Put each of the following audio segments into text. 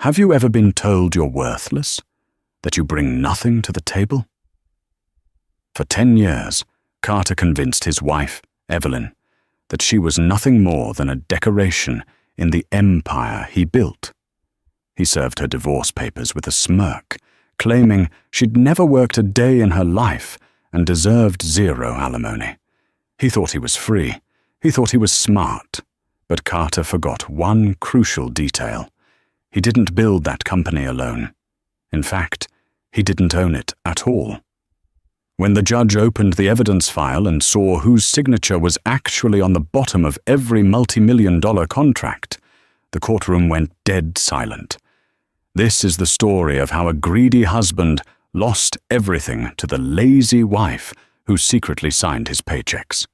Have you ever been told you're worthless? That you bring nothing to the table? For 10 years, Carter convinced his wife, Evelyn, that she was nothing more than a decoration in the empire he built. He served her divorce papers with a smirk, claiming she'd never worked a day in her life and deserved zero alimony. He thought he was free. He thought he was smart. But Carter forgot one crucial detail. He didn't build that company alone. In fact, he didn't own it at all. When the judge opened the evidence file and saw whose signature was actually on the bottom of every multi-million-dollar contract, the courtroom went dead silent. This is the story of how a greedy husband lost everything to the lazy wife who secretly signed his paychecks.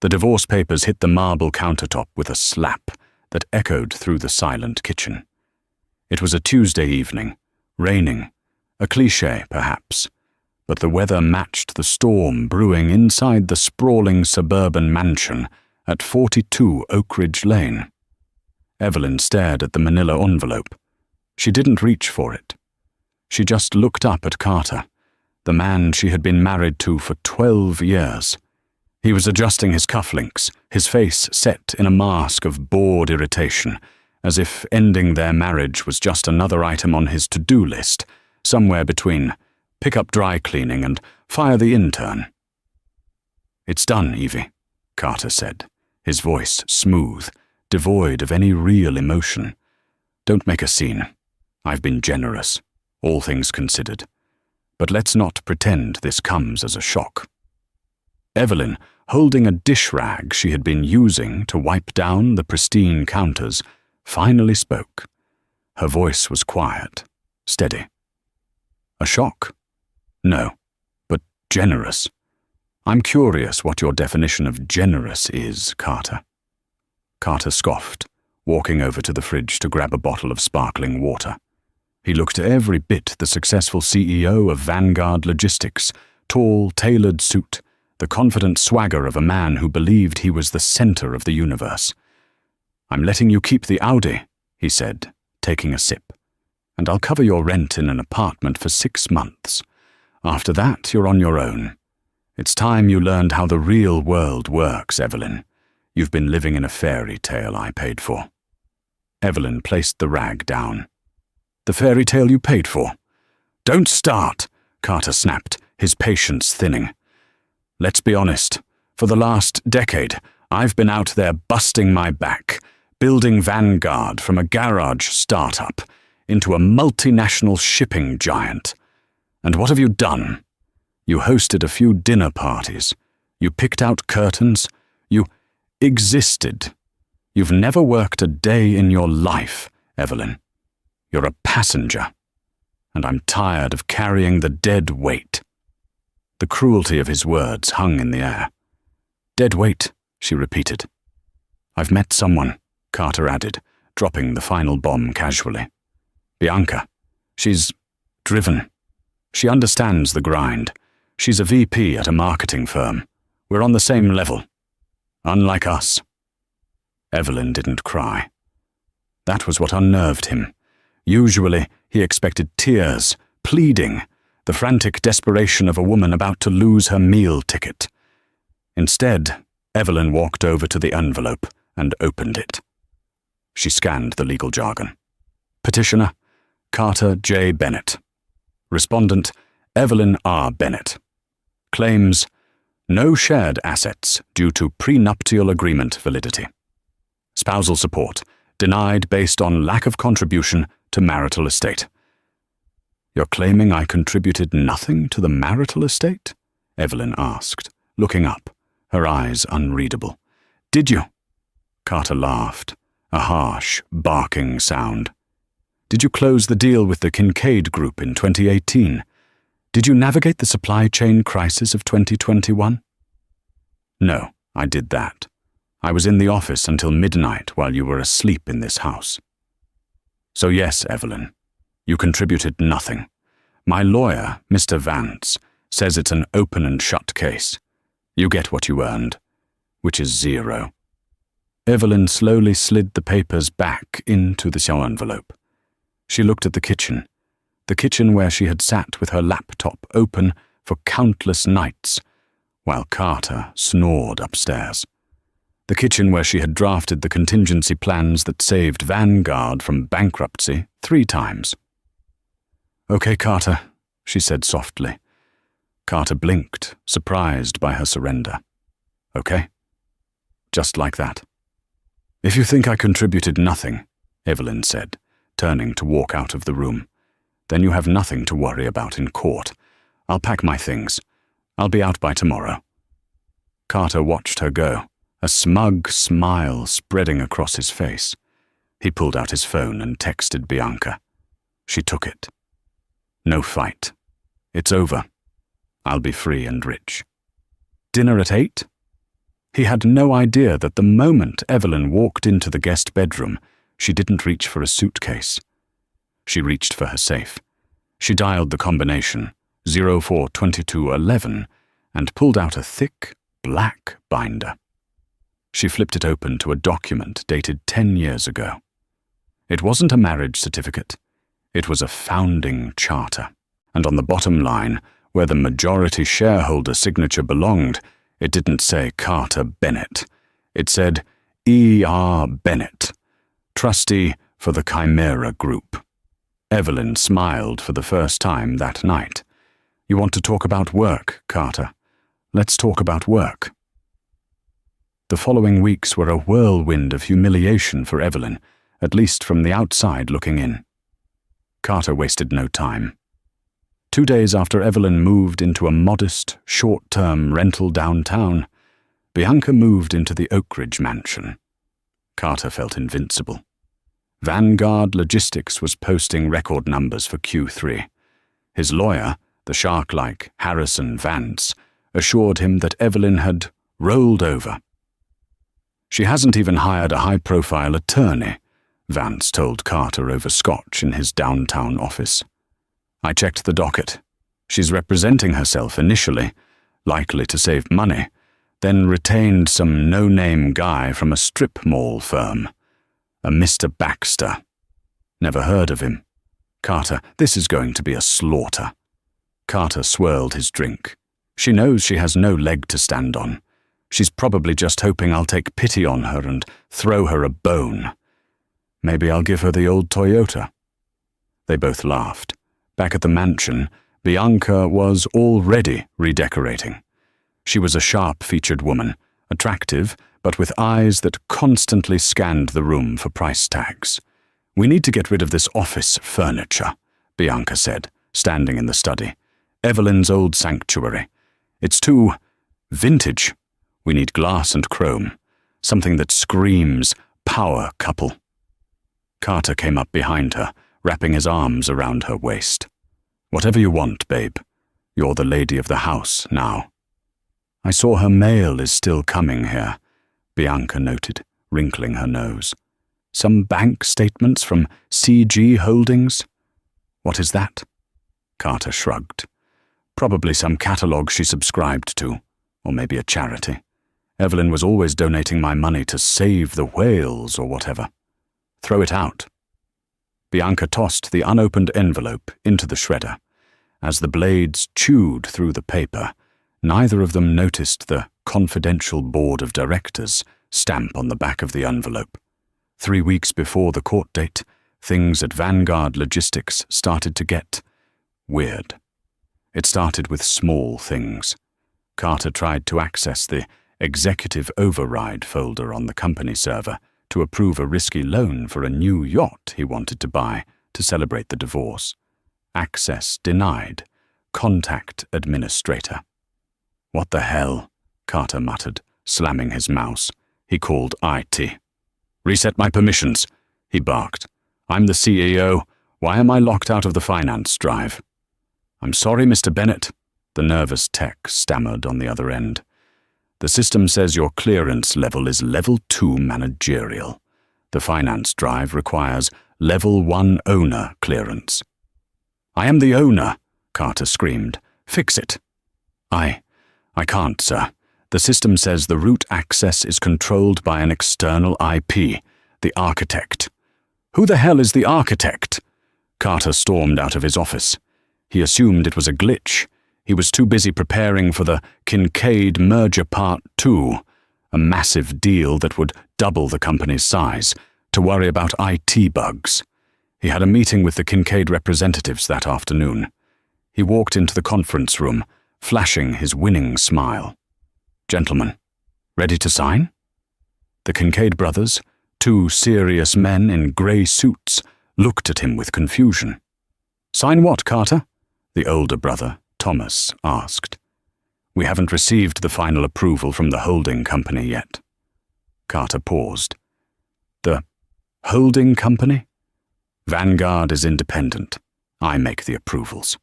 The divorce papers hit the marble countertop with a slap that echoed through the silent kitchen. It was a Tuesday evening, raining, a cliché perhaps, but the weather matched the storm brewing inside the sprawling suburban mansion at 42 Oak Ridge Lane. Evelyn stared at the manila envelope. She didn't reach for it. She just looked up at Carter, the man she had been married to for 12 years. He was adjusting his cufflinks, his face set in a mask of bored irritation, as if ending their marriage was just another item on his to-do list, somewhere between pick up dry cleaning and fire the intern. "It's done, Evie," Carter said, his voice smooth, devoid of any real emotion. "Don't make a scene. I've been generous, all things considered. But let's not pretend this comes as a shock." Evelyn, holding a dish rag she had been using to wipe down the pristine counters, finally spoke. Her voice was quiet, steady. "A shock? No, but generous. I'm curious what your definition of generous is, Carter." Carter scoffed, walking over to the fridge to grab a bottle of sparkling water. He looked every bit the successful CEO of Vanguard Logistics, tall, tailored suit, the confident swagger of a man who believed he was the center of the universe. "I'm letting you keep the Audi," he said, taking a sip, "and I'll cover your rent in an apartment for 6 months. After that, you're on your own. It's time you learned how the real world works, Evelyn. You've been living in a fairy tale I paid for." Evelyn placed the rag down. "The fairy tale you paid for?" "Don't start," Carter snapped, his patience thinning. "Let's be honest. For the last decade, I've been out there busting my back, building Vanguard from a garage startup into a multinational shipping giant. And what have you done? You hosted a few dinner parties. You picked out curtains. You existed. You've never worked a day in your life, Evelyn. You're a passenger. And I'm tired of carrying the dead weight." The cruelty of his words hung in the air. "Dead weight," she repeated. "I've met someone," Carter added, dropping the final bomb casually. "Bianca. She's driven. She understands the grind. She's a VP at a marketing firm. We're on the same level. Unlike us." Evelyn didn't cry. That was what unnerved him. Usually, he expected tears, pleading, the frantic desperation of a woman about to lose her meal ticket. Instead, Evelyn walked over to the envelope and opened it. She scanned the legal jargon. Petitioner, Carter J. Bennett. Respondent, Evelyn R. Bennett. Claims, no shared assets due to prenuptial agreement validity. Spousal support, denied based on lack of contribution to marital estate. "You're claiming I contributed nothing to the marital estate?" Evelyn asked, looking up, her eyes unreadable. "Did you?" Carter laughed, a harsh, barking sound. "Did you close the deal with the Kincaid Group in 2018? Did you navigate the supply chain crisis of 2021? "No, I did that. I was in the office until midnight while you were asleep in this house." "So yes, Evelyn, you contributed nothing. My lawyer, Mr. Vance, says it's an open and shut case. You get what you earned, which is 0. Evelyn slowly slid the papers back into the envelope. She looked at the kitchen where she had sat with her laptop open for countless nights, while Carter snored upstairs. The kitchen where she had drafted the contingency plans that saved Vanguard from bankruptcy 3 times. "Okay, Carter," she said softly. Carter blinked, surprised by her surrender. "Okay?" Just like that. "If you think I contributed nothing," Evelyn said, turning to walk out of the room, "then you have nothing to worry about in court. I'll pack my things. I'll be out by tomorrow." Carter watched her go, a smug smile spreading across his face. He pulled out his phone and texted Bianca. She took it. "No fight. It's over. I'll be free and rich." "Dinner at 8? He had no idea that the moment Evelyn walked into the guest bedroom, she didn't reach for a suitcase. She reached for her safe. She dialed the combination, 042211, and pulled out a thick, black binder. She flipped it open to a document dated 10 years ago. It wasn't a marriage certificate. It was a founding charter. And on the bottom line, where the majority shareholder signature belonged, it didn't say Carter Bennett. It said E.R. Bennett, trustee for the Chimera Group. Evelyn smiled for the first time that night. "You want to talk about work, Carter? Let's talk about work." The following weeks were a whirlwind of humiliation for Evelyn, at least from the outside looking in. Carter wasted no time. 2 days after Evelyn moved into a modest, short-term rental downtown, Bianca moved into the Oak Ridge mansion. Carter felt invincible. Vanguard Logistics was posting record numbers for Q3. His lawyer, the shark-like Harrison Vance, assured him that Evelyn had rolled over. "She hasn't even hired a high-profile attorney," Vance told Carter over scotch in his downtown office. "I checked the docket. She's representing herself initially, likely to save money, then retained some no-name guy from a strip mall firm. A Mr. Baxter. Never heard of him. Carter, this is going to be a slaughter." Carter swirled his drink. "She knows she has no leg to stand on. She's probably just hoping I'll take pity on her and throw her a bone. Maybe I'll give her the old Toyota." They both laughed. Back at the mansion, Bianca was already redecorating. She was a sharp-featured woman, attractive, but with eyes that constantly scanned the room for price tags. "We need to get rid of this office furniture," Bianca said, standing in the study. "Evelyn's old sanctuary. It's too vintage. We need glass and chrome, something that screams power couple." Carter came up behind her, wrapping his arms around her waist. "Whatever you want, babe. You're the lady of the house now." "I saw her mail is still coming here," Bianca noted, wrinkling her nose. "Some bank statements from CG Holdings?" "What is that?" Carter shrugged. "Probably some catalogue she subscribed to, or maybe a charity. Evelyn was always donating my money to save the whales or whatever. Throw it out." Bianca tossed the unopened envelope into the shredder. As the blades chewed through the paper, neither of them noticed the confidential board of directors stamp on the back of the envelope. 3 weeks before the court date, things at Vanguard Logistics started to get weird. It started with small things. Carter tried to access the executive override folder on the company server to approve a risky loan for a new yacht he wanted to buy to celebrate the divorce. Access denied. Contact administrator. "What the hell?" Carter muttered, slamming his mouse. He called IT. "Reset my permissions," he barked. "I'm the CEO. Why am I locked out of the finance drive?" "I'm sorry, Mr. Bennett," the nervous tech stammered on the other end. "The system says your clearance level is level 2 managerial. The finance drive requires level 1 owner clearance." "I am the owner," Carter screamed. "Fix it." I can't, sir. The system says the root access is controlled by an external IP, the architect." "Who the hell is the architect?" Carter stormed out of his office. He assumed it was a glitch. He was too busy preparing for the Kincaid Merger Part 2, a massive deal that would double the company's size, to worry about IT bugs. He had a meeting with the Kincaid representatives that afternoon. He walked into the conference room, flashing his winning smile. "Gentlemen, ready to sign?" The Kincaid brothers, two serious men in grey suits, looked at him with confusion. "Sign what, Carter?" the older brother, Thomas, asked. "We haven't received the final approval from the holding company yet." Carter paused. "The holding company? Vanguard is independent. I make the approvals."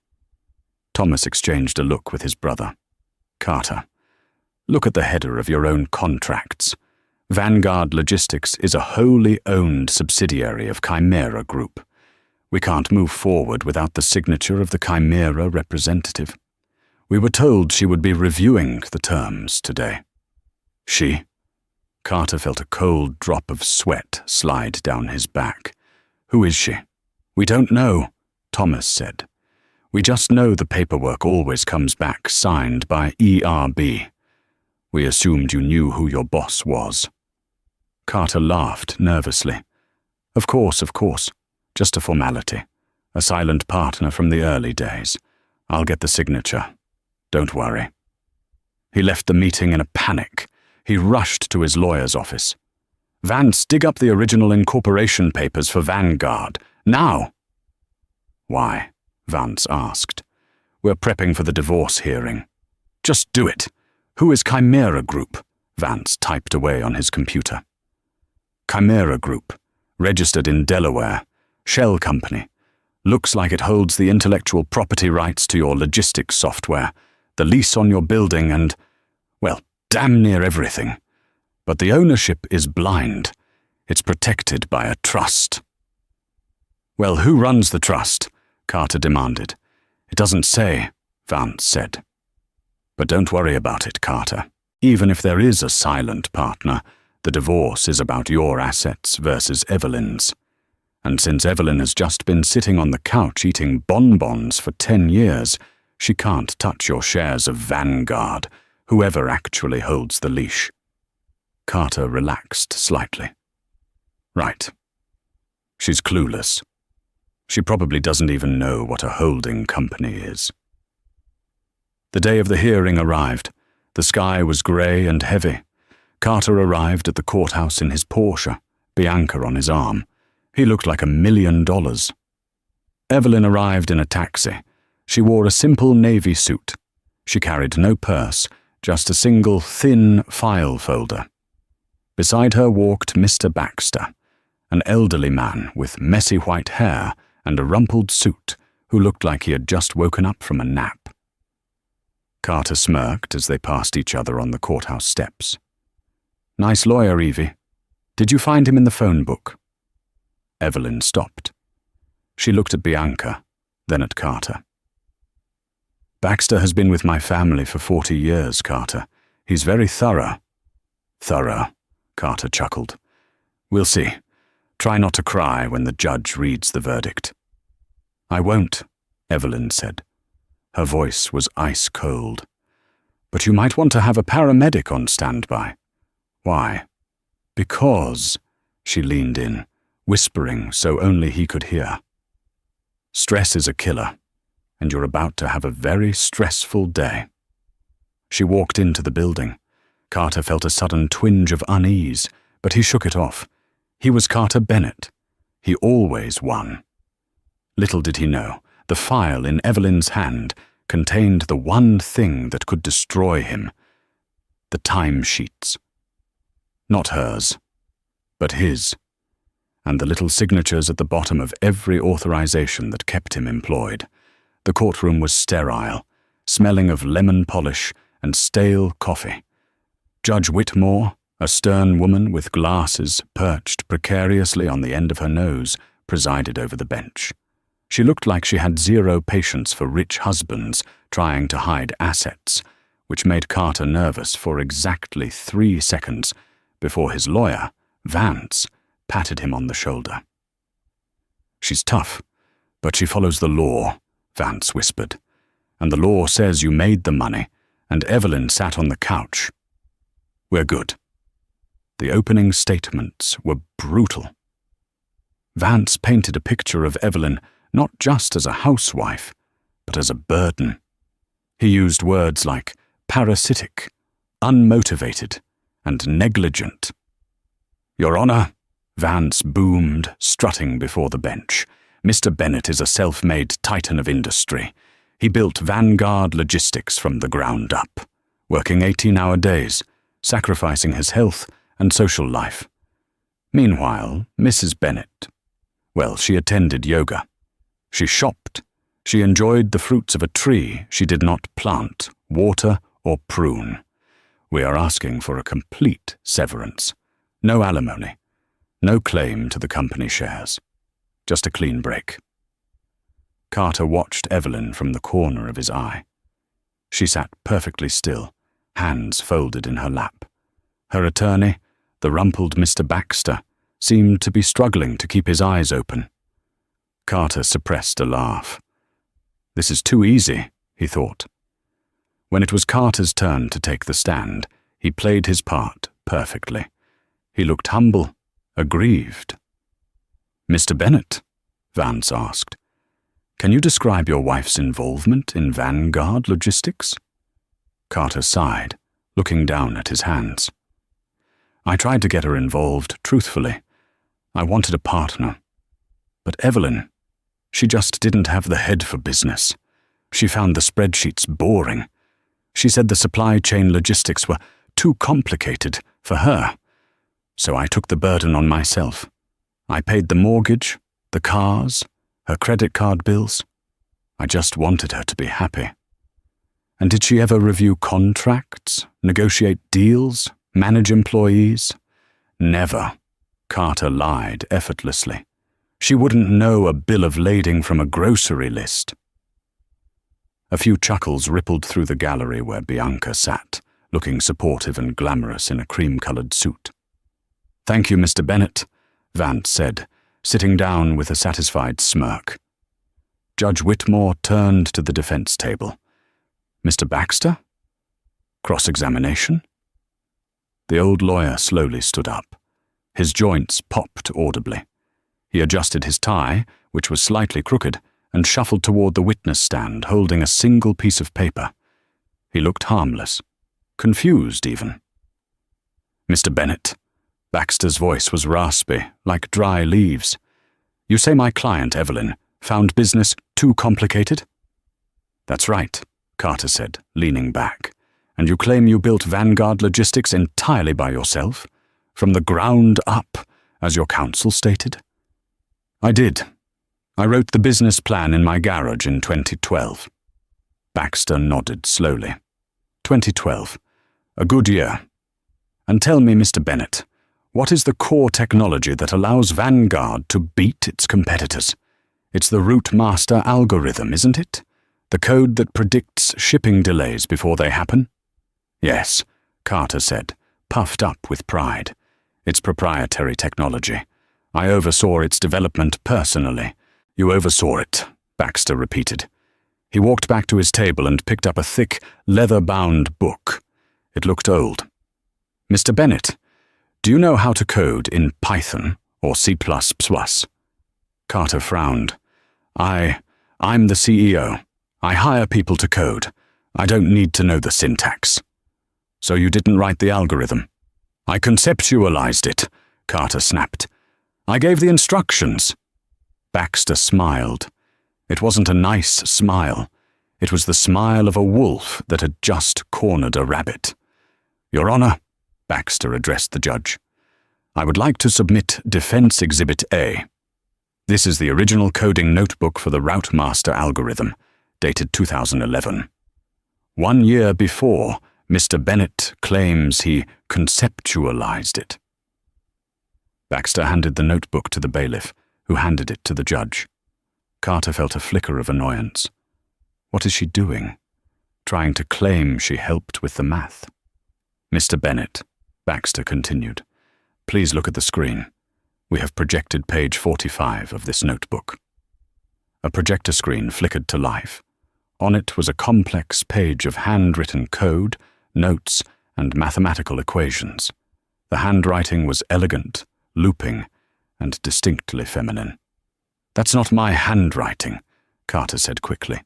Thomas exchanged a look with his brother. "Carter, look at the header of your own contracts. Vanguard Logistics is a wholly owned subsidiary of Chimera Group. We can't move forward without the signature of the Chimera representative. We were told she would be reviewing the terms today." "She?" Carter felt a cold drop of sweat slide down his back. "Who is she?" "We don't know," Thomas said. "We just know the paperwork always comes back signed by ERB. We assumed you knew who your boss was." Carter laughed nervously. Of course. Just a formality. A silent partner from the early days. I'll get the signature. Don't worry." He left the meeting in a panic. He rushed to his lawyer's office. "Vance, dig up the original incorporation papers for Vanguard. Now!" "Why?" Vance asked. "We're prepping for the divorce hearing." "Just do it. Who is Chimera Group?" Vance typed away on his computer. "Chimera Group, registered in Delaware. Shell company. Looks like it holds the intellectual property rights to your logistics software, the lease on your building and, well, damn near everything. But the ownership is blind. It's protected by a trust." "Well, who runs the trust?" Carter demanded. "It doesn't say," Vance said. "But don't worry about it, Carter. Even if there is a silent partner, the divorce is about your assets versus Evelyn's. And since Evelyn has just been sitting on the couch eating bonbons for 10 years, she can't touch your shares of Vanguard, whoever actually holds the leash." Carter relaxed slightly. "Right. She's clueless. She probably doesn't even know what a holding company is." The day of the hearing arrived. The sky was grey and heavy. Carter arrived at the courthouse in his Porsche, Bianca on his arm. He looked like $1 million. Evelyn arrived in a taxi. She wore a simple navy suit. She carried no purse, just a single thin file folder. Beside her walked Mr. Baxter, an elderly man with messy white hair and a rumpled suit who looked like he had just woken up from a nap. Carter smirked as they passed each other on the courthouse steps. "Nice lawyer, Evie. Did you find him in the phone book?" Evelyn stopped. She looked at Bianca, then at Carter. "Baxter has been with my family for 40 years, Carter. He's very thorough." "Thorough," Carter chuckled. "We'll see. Try not to cry when the judge reads the verdict." "I won't," Evelyn said. Her voice was ice cold. "But you might want to have a paramedic on standby." "Why?" "Because," she leaned in, whispering so only he could hear. "Stress is a killer, and you're about to have a very stressful day." She walked into the building. Carter felt a sudden twinge of unease, but he shook it off. He was Carter Bennett. He always won. Little did he know, the file in Evelyn's hand contained the one thing that could destroy him: the timesheets. Not hers, but his, and the little signatures at the bottom of every authorization that kept him employed. The courtroom was sterile, smelling of lemon polish and stale coffee. Judge Whitmore, a stern woman with glasses perched precariously on the end of her nose, presided over the bench. She looked like she had zero patience for rich husbands trying to hide assets, which made Carter nervous for exactly 3 seconds before his lawyer, Vance, patted him on the shoulder. "She's tough, But she follows the law, Vance whispered. And the law says you made the money, and Evelyn sat on the couch. We're good. The opening statements were brutal. Vance painted a picture of Evelyn not just as a housewife, but as a burden. He used words like parasitic, unmotivated, and negligent. Your Honor, Vance boomed, strutting before the bench. Mr. Bennett is a self-made titan of industry. He built Vanguard Logistics from the ground up, working 18-hour days, sacrificing his health and social life. Meanwhile, Mrs. Bennett, well, she attended yoga. She shopped. She enjoyed the fruits of a tree she did not plant, water, or prune. We are asking for a complete severance. No alimony. No claim to the company shares. Just a clean break. Carter watched Evelyn from the corner of his eye. She sat perfectly still, hands folded in her lap. Her attorney, the rumpled Mr. Baxter, seemed to be struggling to keep his eyes open. Carter suppressed a laugh. This is too easy, he thought. When it was Carter's turn to take the stand, he played his part perfectly. He looked humble, aggrieved. Mr. Bennett, Vance asked, can you describe your wife's involvement in Vanguard Logistics? Carter sighed, looking down at his hands. I tried to get her involved, truthfully. I wanted a partner. But Evelyn, she just didn't have the head for business. She found the spreadsheets boring. She said the supply chain logistics were too complicated for her. So I took the burden on myself. I paid the mortgage, the cars, her credit card bills. I just wanted her to be happy. And did she ever review contracts, negotiate deals, manage employees? Never. Carter lied effortlessly. She wouldn't know a bill of lading from a grocery list. A few chuckles rippled through the gallery where Bianca sat, looking supportive and glamorous in a cream-colored suit. Thank you, Mr. Bennett, Vance said, sitting down with a satisfied smirk. Judge Whitmore turned to the defense table. Mr. Baxter? Cross-examination? The old lawyer slowly stood up. His joints popped audibly. He adjusted his tie, which was slightly crooked, and shuffled toward the witness stand, holding a single piece of paper. He looked harmless, confused even. Mr. Bennett, Baxter's voice was raspy, like dry leaves. You say my client, Evelyn, found business too complicated? That's right, Carter said, leaning back. And you claim you built Vanguard Logistics entirely by yourself? From the ground up, as your counsel stated? I did. I wrote the business plan in my garage in 2012. Baxter nodded slowly. 2012. A good year. And tell me, Mr. Bennett, what is the core technology that allows Vanguard to beat its competitors? It's the Route Master algorithm, isn't it? The code that predicts shipping delays before they happen? Yes, Carter said, puffed up with pride. It's proprietary technology. I oversaw its development personally. You oversaw it, Baxter repeated. He walked back to his table and picked up a thick, leather-bound book. It looked old. Mr. Bennett, do you know how to code in Python or C++? Carter frowned. I'm the CEO. I hire people to code. I don't need to know the syntax. So you didn't write the algorithm? I conceptualized it, Carter snapped. I gave the instructions. Baxter smiled. It wasn't a nice smile. It was the smile of a wolf that had just cornered a rabbit. Your Honor, Baxter addressed the judge, I would like to submit Defense Exhibit A. This is the original coding notebook for the Route Master algorithm, dated 2011. 1 year before, Mr. Bennett claims he conceptualized it. Baxter handed the notebook to the bailiff, who handed it to the judge. Carter felt a flicker of annoyance. What is she doing? Trying to claim she helped with the math? Mr. Bennett, Baxter continued, please look at the screen. We have projected page 45 of this notebook. A projector screen flickered to life. On it was a complex page of handwritten code, notes, and mathematical equations. The handwriting was elegant, looping, and distinctly feminine. "That's not my handwriting," Carter said quickly.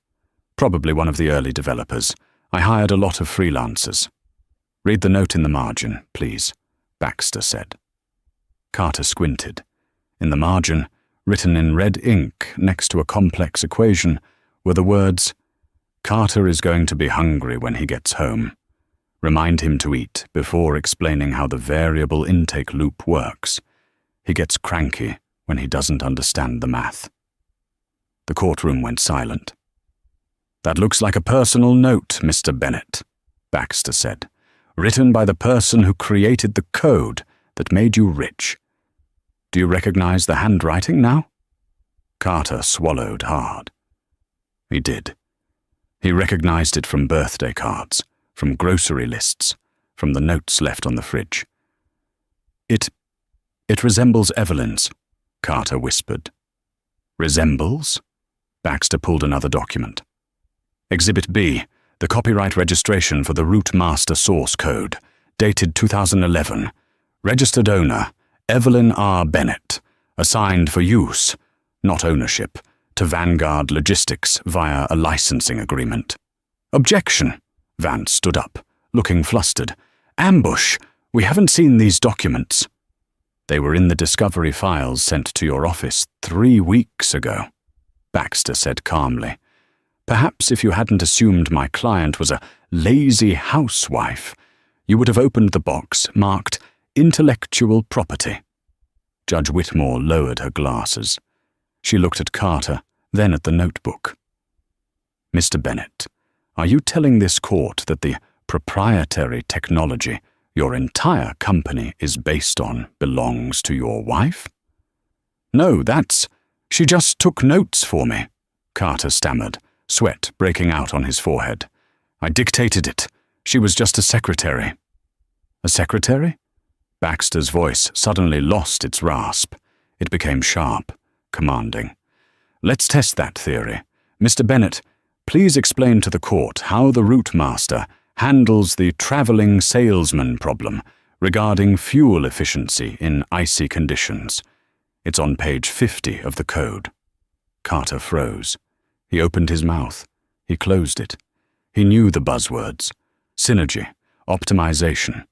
"Probably one of the early developers. I hired a lot of freelancers." "Read the note in the margin, please," Baxter said. Carter squinted. In the margin, written in red ink next to a complex equation, were the words, "Carter is going to be hungry when he gets home. Remind him to eat before explaining how the variable intake loop works. He gets cranky when he doesn't understand the math." The courtroom went silent. "That looks like a personal note, Mr. Bennett," Baxter said, "written by the person who created the code that made you rich. Do you recognize the handwriting now?" Carter swallowed hard. He did. He recognized it from birthday cards, from grocery lists, from the notes left on the fridge. It resembles Evelyn's," Carter whispered. "Resembles?" Baxter pulled another document. "Exhibit B, the copyright registration for the root master source code, dated 2011. Registered owner, Evelyn R. Bennett. Assigned for use, not ownership, to Vanguard Logistics via a licensing agreement." "Objection!" Vance stood up, looking flustered. "Ambush! We haven't seen these documents." "They were in the discovery files sent to your office 3 weeks ago," Baxter said calmly. "Perhaps if you hadn't assumed my client was a lazy housewife, you would have opened the box marked Intellectual Property." Judge Whitmore lowered her glasses. She looked at Carter, then at the notebook. "Mr. Bennett, are you telling this court that the proprietary technology your entire company is based on belongs to your wife?" "No, she just took notes for me," Carter stammered, sweat breaking out on his forehead. "I dictated it. She was just a secretary." "A secretary?" Baxter's voice suddenly lost its rasp. It became sharp, commanding. "Let's test that theory. Mr. Bennett, please explain to the court how the route master handles the traveling salesman problem regarding fuel efficiency in icy conditions. It's on page 50 of the code." Carter froze. He opened his mouth. He closed it. He knew the buzzwords: synergy, optimization,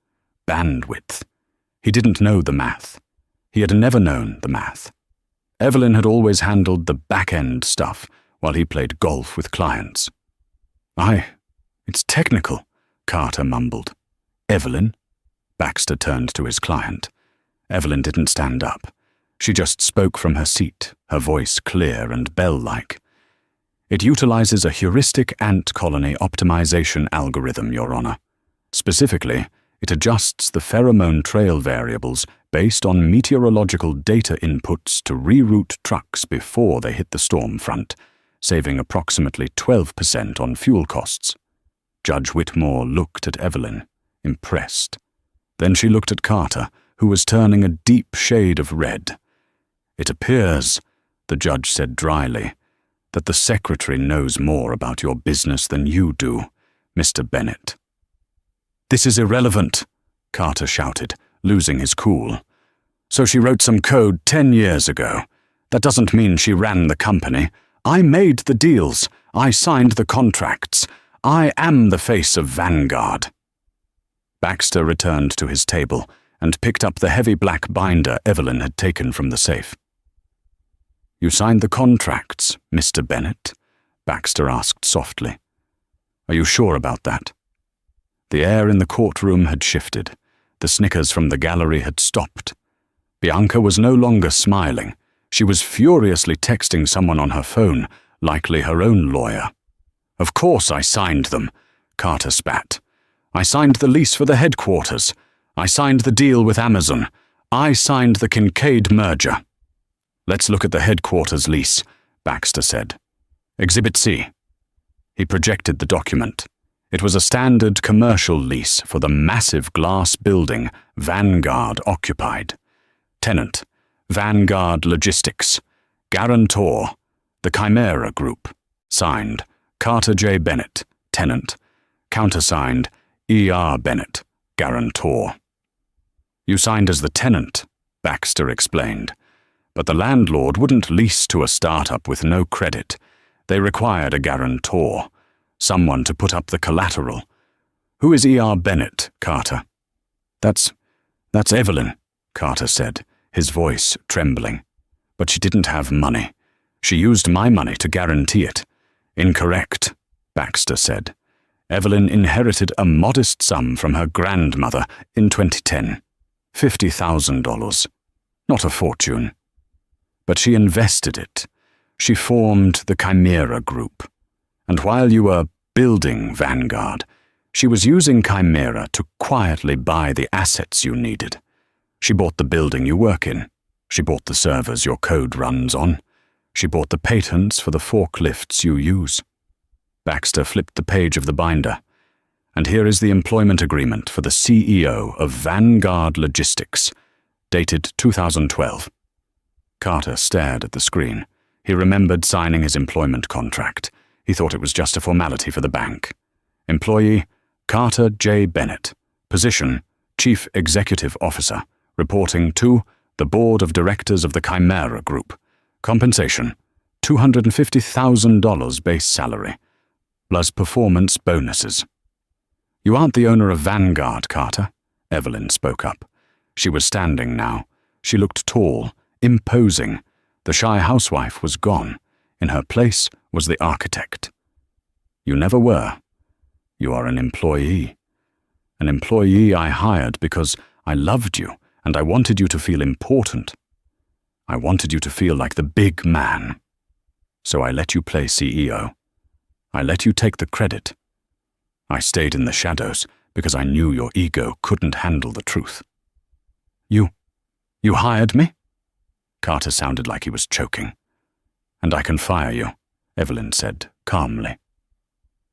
bandwidth. He didn't know the math. He had never known the math. Evelyn had always handled the back-end stuff while he played golf with clients. It's technical," Carter mumbled. "Evelyn?" Baxter turned to his client. Evelyn didn't stand up. She just spoke from her seat, her voice clear and bell-like. "It utilizes a heuristic ant colony optimization algorithm, Your Honor. Specifically, it adjusts the pheromone trail variables based on meteorological data inputs to reroute trucks before they hit the storm front, saving approximately 12% on fuel costs." Judge Whitmore looked at Evelyn, impressed. Then she looked at Carter, who was turning a deep shade of red. "It appears," the judge said dryly, "that the secretary knows more about your business than you do, Mr. Bennett." "This is irrelevant," Carter shouted, losing his cool. "So she wrote some code 10 years ago. That doesn't mean she ran the company. I made the deals. I signed the contracts. I am the face of Vanguard." Baxter returned to his table and picked up the heavy black binder Evelyn had taken from the safe. "You signed the contracts, Mr. Bennett?" Baxter asked softly. "Are you sure about that?" The air in the courtroom had shifted. The snickers from the gallery had stopped. Bianca was no longer smiling. She was furiously texting someone on her phone, likely her own lawyer. "Of course I signed them," Carter spat. "I signed the lease for the headquarters. I signed the deal with Amazon. I signed the Kincaid merger." "Let's look at the headquarters lease," Baxter said. "Exhibit C." He projected the document. It was a standard commercial lease for the massive glass building Vanguard occupied. Tenant, Vanguard Logistics. Guarantor, The Chimera Group. Signed, Carter J. Bennett, tenant. Countersigned, E.R. Bennett, guarantor. You signed as the tenant, Baxter explained. But the landlord wouldn't lease to a startup with no credit. They required a guarantor, someone to put up the collateral. Who is E.R. Bennett, Carter? That's Evelyn, Carter said, his voice trembling. But she didn't have money. She used my money to guarantee it. Incorrect, Baxter said. Evelyn inherited a modest sum from her grandmother in 2010. $50,000. Not a fortune. But she invested it. She formed the Chimera Group. And while you were building Vanguard, she was using Chimera to quietly buy the assets you needed. She bought the building you work in. She bought the servers your code runs on. She bought the patents for the forklifts you use. Baxter flipped the page of the binder. And here is the employment agreement for the CEO of Vanguard Logistics, dated 2012. Carter stared at the screen. He remembered signing his employment contract. He thought it was just a formality for the bank. Employee, Carter J. Bennett. Position, Chief Executive Officer. Reporting to the Board of Directors of the Chimera Group. Compensation, $250,000 base salary, plus performance bonuses. You aren't the owner of Vanguard, Carter, Evelyn spoke up. She was standing now. She looked tall, imposing. The shy housewife was gone. In her place was the architect. You never were. You are an employee. An employee I hired because I loved you and I wanted you to feel important. I wanted you to feel like the big man. So I let you play CEO. I let you take the credit. I stayed in the shadows because I knew your ego couldn't handle the truth. You hired me? Carter sounded like he was choking. And I can fire you, Evelyn said calmly.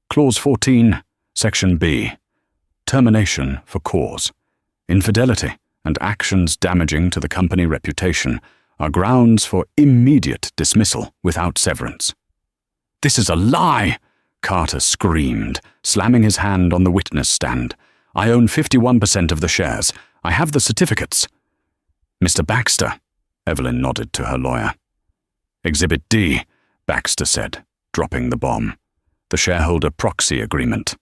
Clause 14, Section B. Termination for cause. Infidelity and actions damaging to the company reputation are grounds for immediate dismissal without severance. This is a lie, Carter screamed, slamming his hand on the witness stand. I own 51% of the shares. I have the certificates. Mr. Baxter, Evelyn nodded to her lawyer. Exhibit D, Baxter said, dropping the bomb. The shareholder proxy agreement.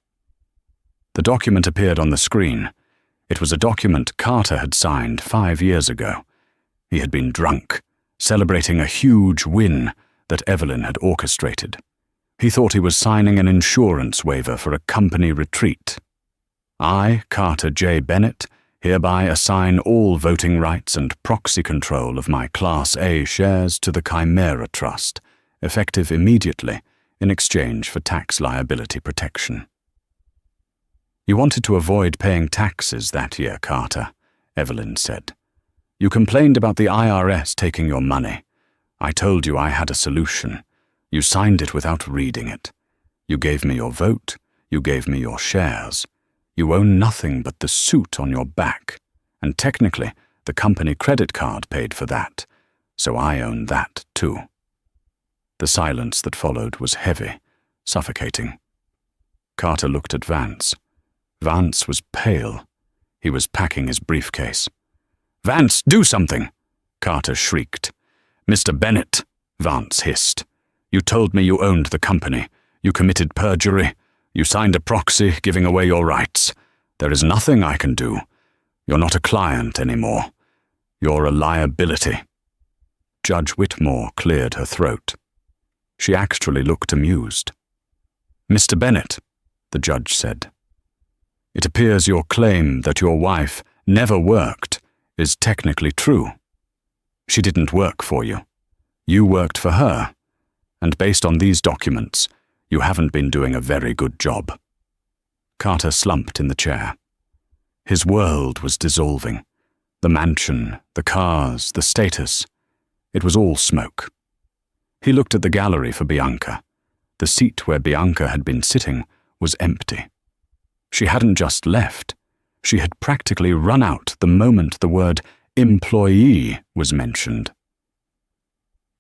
The document appeared on the screen. It was a document Carter had signed 5 years ago. He had been drunk, celebrating a huge win that Evelyn had orchestrated. He thought he was signing an insurance waiver for a company retreat. I, Carter J. Bennett, hereby assign all voting rights and proxy control of my Class A shares to the Chimera Trust, effective immediately in exchange for tax liability protection. You wanted to avoid paying taxes that year, Carter, Evelyn said. You complained about the IRS taking your money. I told you I had a solution. You signed it without reading it. You gave me your vote. You gave me your shares. You own nothing but the suit on your back, and technically, the company credit card paid for that, so I own that too. The silence that followed was heavy, suffocating. Carter looked at Vance. Vance was pale. He was packing his briefcase. Vance, do something! Carter shrieked. Mr. Bennett, Vance hissed. You told me you owned the company. You committed perjury. You signed a proxy giving away your rights. There is nothing I can do. You're not a client anymore. You're a liability. Judge Whitmore cleared her throat. She actually looked amused. Mr. Bennett, the judge said, it appears your claim that your wife never worked is technically true. She didn't work for you. You worked for her, and based on these documents, you haven't been doing a very good job. Carter slumped in the chair. His world was dissolving. The mansion, the cars, the status. It was all smoke. He looked at the gallery for Bianca. The seat where Bianca had been sitting was empty. She hadn't just left. She had practically run out the moment the word employee was mentioned.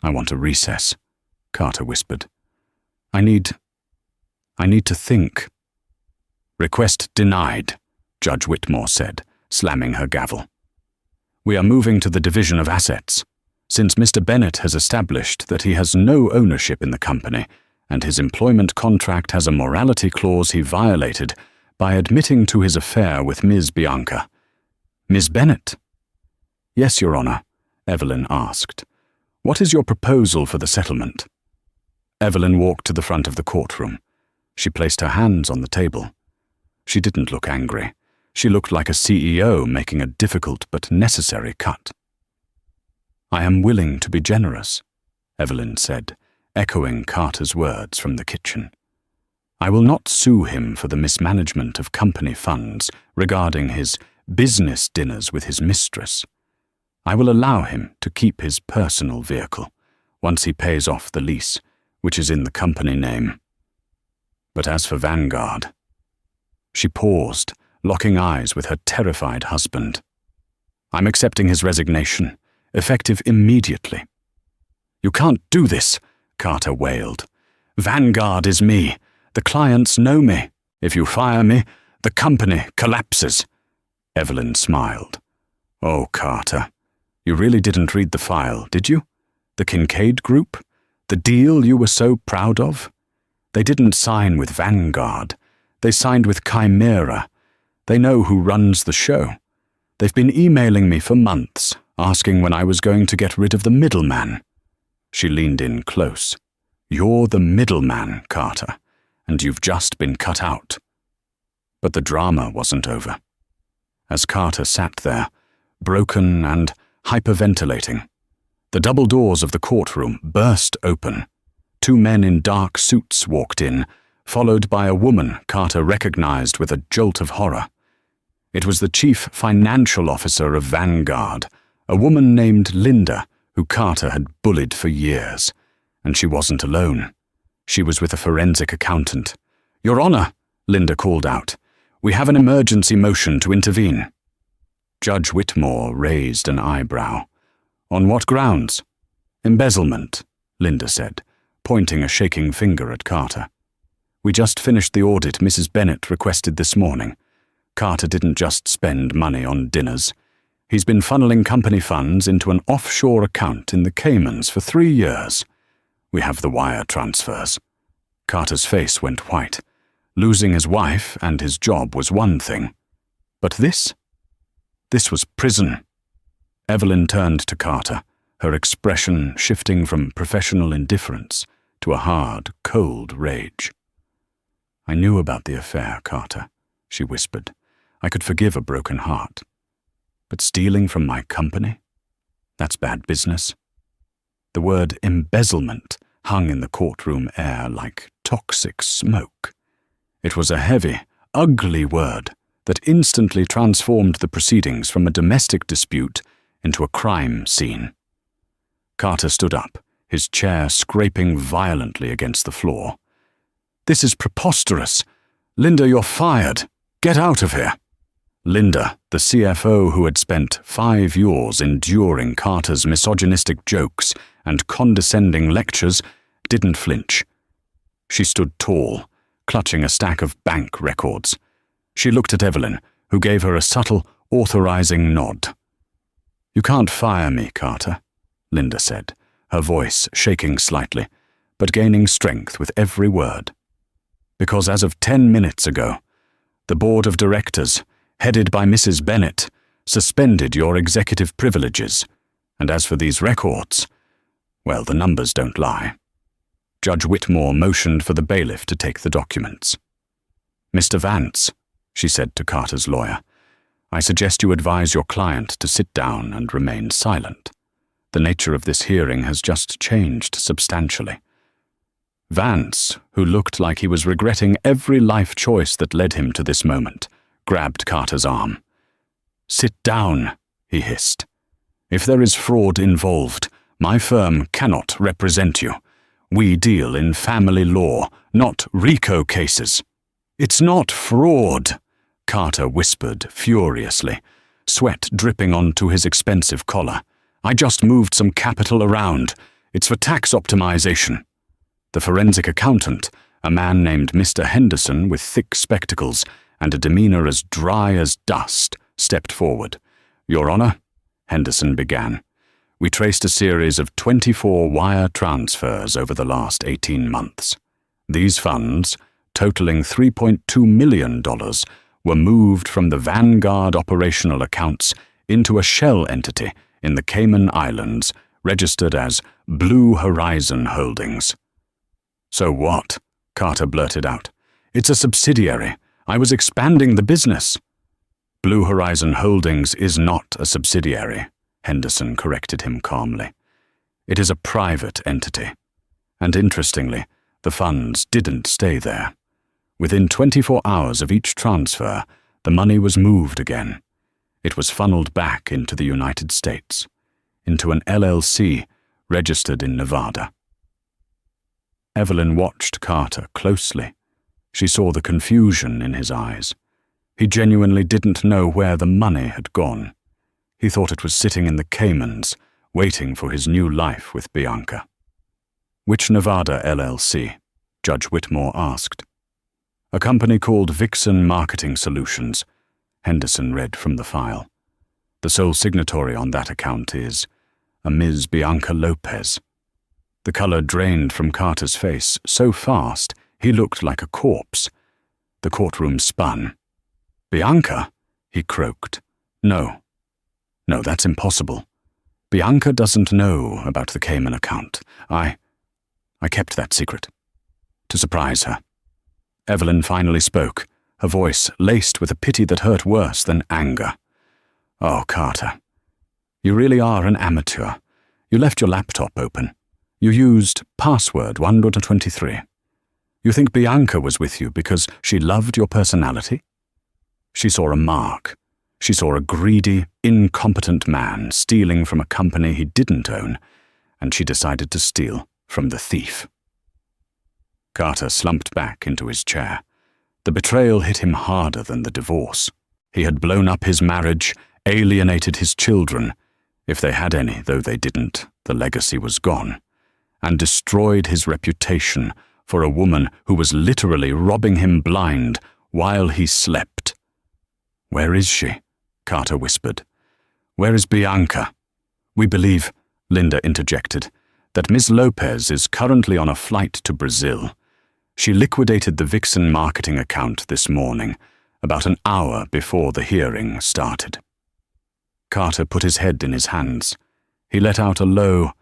I want a recess, Carter whispered. I need to think. Request denied, Judge Whitmore said, slamming her gavel. We are moving to the division of assets. Since Mr. Bennett has established that he has no ownership in the company, and his employment contract has a morality clause he violated by admitting to his affair with Ms. Bianca. Ms. Bennett? Yes, Your Honor, Evelyn asked. What is your proposal for the settlement? Evelyn walked to the front of the courtroom. She placed her hands on the table. She didn't look angry. She looked like a CEO making a difficult but necessary cut. I am willing to be generous, Evelyn said, echoing Carter's words from the kitchen. I will not sue him for the mismanagement of company funds regarding his business dinners with his mistress. I will allow him to keep his personal vehicle once he pays off the lease, which is in the company name. But as for Vanguard... She paused, locking eyes with her terrified husband. I'm accepting his resignation, effective immediately. You can't do this, Carter wailed. Vanguard is me. The clients know me. If you fire me, the company collapses. Evelyn smiled. Oh, Carter, you really didn't read the file, did you? The Kincaid Group? The deal you were so proud of? They didn't sign with Vanguard. They signed with Chimera. They know who runs the show. They've been emailing me for months, asking when I was going to get rid of the middleman. She leaned in close. You're the middleman, Carter, and you've just been cut out. But the drama wasn't over. As Carter sat there, broken and hyperventilating, the double doors of the courtroom burst open. 2 men in dark suits walked in, followed by a woman Carter recognized with a jolt of horror. It was the chief financial officer of Vanguard, a woman named Linda, who Carter had bullied for years. And she wasn't alone. She was with a forensic accountant. Your Honor, Linda called out, we have an emergency motion to intervene. Judge Whitmore raised an eyebrow. On what grounds? Embezzlement, Linda said, pointing a shaking finger at Carter. We just finished the audit Mrs. Bennett requested this morning. Carter didn't just spend money on dinners. He's been funneling company funds into an offshore account in the Caymans for 3 years. We have the wire transfers. Carter's face went white. Losing his wife and his job was one thing. But this? This was prison. Evelyn turned to Carter, her expression shifting from professional indifference to a hard, cold rage. I knew about the affair, Carter, she whispered. I could forgive a broken heart. But stealing from my company? That's bad business. The word embezzlement hung in the courtroom air like toxic smoke. It was a heavy, ugly word that instantly transformed the proceedings from a domestic dispute into a crime scene. Carter stood up, his chair scraping violently against the floor. This is preposterous. Linda, you're fired. Get out of here. Linda, the CFO who had spent 5 years enduring Carter's misogynistic jokes and condescending lectures, didn't flinch. She stood tall, clutching a stack of bank records. She looked at Evelyn, who gave her a subtle, authorizing nod. You can't fire me, Carter, Linda said, her voice shaking slightly, but gaining strength with every word. Because as of 10 minutes ago, the board of directors, headed by Mrs. Bennett, suspended your executive privileges, and as for these records, well, the numbers don't lie. Judge Whitmore motioned for the bailiff to take the documents. Mr. Vance, she said to Carter's lawyer, I suggest you advise your client to sit down and remain silent. The nature of this hearing has just changed substantially. Vance, who looked like he was regretting every life choice that led him to this moment, grabbed Carter's arm. Sit down, he hissed. If there is fraud involved, my firm cannot represent you. We deal in family law, not RICO cases. It's not fraud, Carter whispered furiously, sweat dripping onto his expensive collar. I just moved some capital around. It's for tax optimization. The forensic accountant, a man named Mr. Henderson with thick spectacles and a demeanor as dry as dust, stepped forward. "Your Honor," Henderson began, "we traced a series of 24 wire transfers over the last 18 months. These funds, totaling $3.2 million, were moved from the Vanguard operational accounts into a shell entity in the Cayman Islands, registered as Blue Horizon Holdings." "So what?" Carter blurted out. "It's a subsidiary. I was expanding the business." "Blue Horizon Holdings is not a subsidiary," Henderson corrected him calmly. "It is a private entity. And interestingly, the funds didn't stay there. Within 24 hours of each transfer, the money was moved again. It was funneled back into the United States, into an LLC registered in Nevada." Evelyn watched Carter closely. She saw the confusion in his eyes. He genuinely didn't know where the money had gone. He thought it was sitting in the Caymans, waiting for his new life with Bianca. "Which Nevada LLC?" Judge Whitmore asked. "A company called Vixen Marketing Solutions," Henderson read from the file. "The sole signatory on that account is a Ms. Bianca Lopez." The color drained from Carter's face so fast he looked like a corpse. The courtroom spun. "Bianca?" he croaked. No, that's impossible. Bianca doesn't know about the Cayman account. I kept that secret. To surprise her." Evelyn finally spoke, her voice laced with a pity that hurt worse than anger. "Oh, Carter, you really are an amateur. You left your laptop open. You used password 123. You think Bianca was with you because she loved your personality? She saw a mark. She saw a greedy, incompetent man stealing from a company he didn't own, and she decided to steal from the thief." Carter slumped back into his chair. The betrayal hit him harder than the divorce. He had blown up his marriage, alienated his children, if they had any, though they didn't, the legacy was gone, and destroyed his reputation for a woman who was literally robbing him blind while he slept. "Where is she?" Carter whispered. "Where is Bianca?" "We believe," Linda interjected, "that Ms. Lopez is currently on a flight to Brazil. She liquidated the Vixen marketing account this morning, about an hour before the hearing started." Carter put his head in his hands. He let out a low,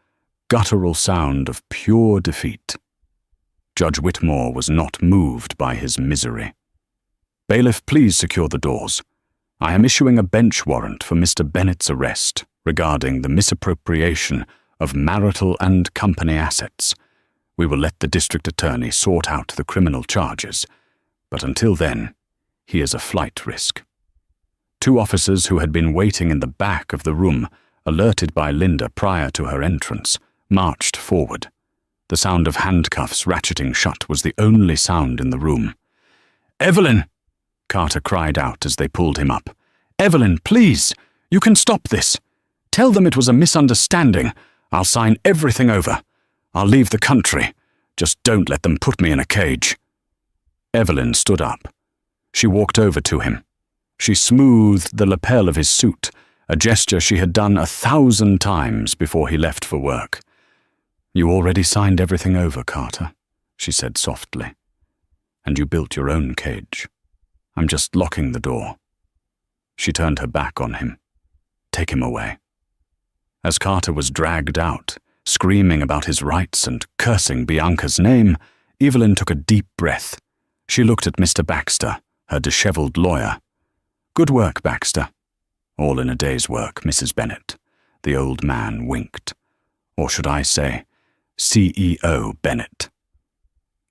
guttural sound of pure defeat. Judge Whitmore was not moved by his misery. "Bailiff, please secure the doors. I am issuing a bench warrant for Mr. Bennett's arrest regarding the misappropriation of marital and company assets. We will let the district attorney sort out the criminal charges, but until then, he is a flight risk." Two officers who had been waiting in the back of the room, alerted by Linda prior to her entrance, marched forward. The sound of handcuffs ratcheting shut was the only sound in the room. "Evelyn!" Carter cried out as they pulled him up. "Evelyn, please! You can stop this! Tell them it was a misunderstanding. I'll sign everything over. I'll leave the country. Just don't let them put me in a cage." Evelyn stood up. She walked over to him. She smoothed the lapel of his suit, a gesture she had done 1,000 times before he left for work. "You already signed everything over, Carter," she said softly. "And you built your own cage. I'm just locking the door." She turned her back on him. "Take him away." As Carter was dragged out, screaming about his rights and cursing Bianca's name, Evelyn took a deep breath. She looked at Mr. Baxter, her disheveled lawyer. "Good work, Baxter." "All in a day's work, Mrs. Bennett." The old man winked. "Or should I say, CEO Bennett."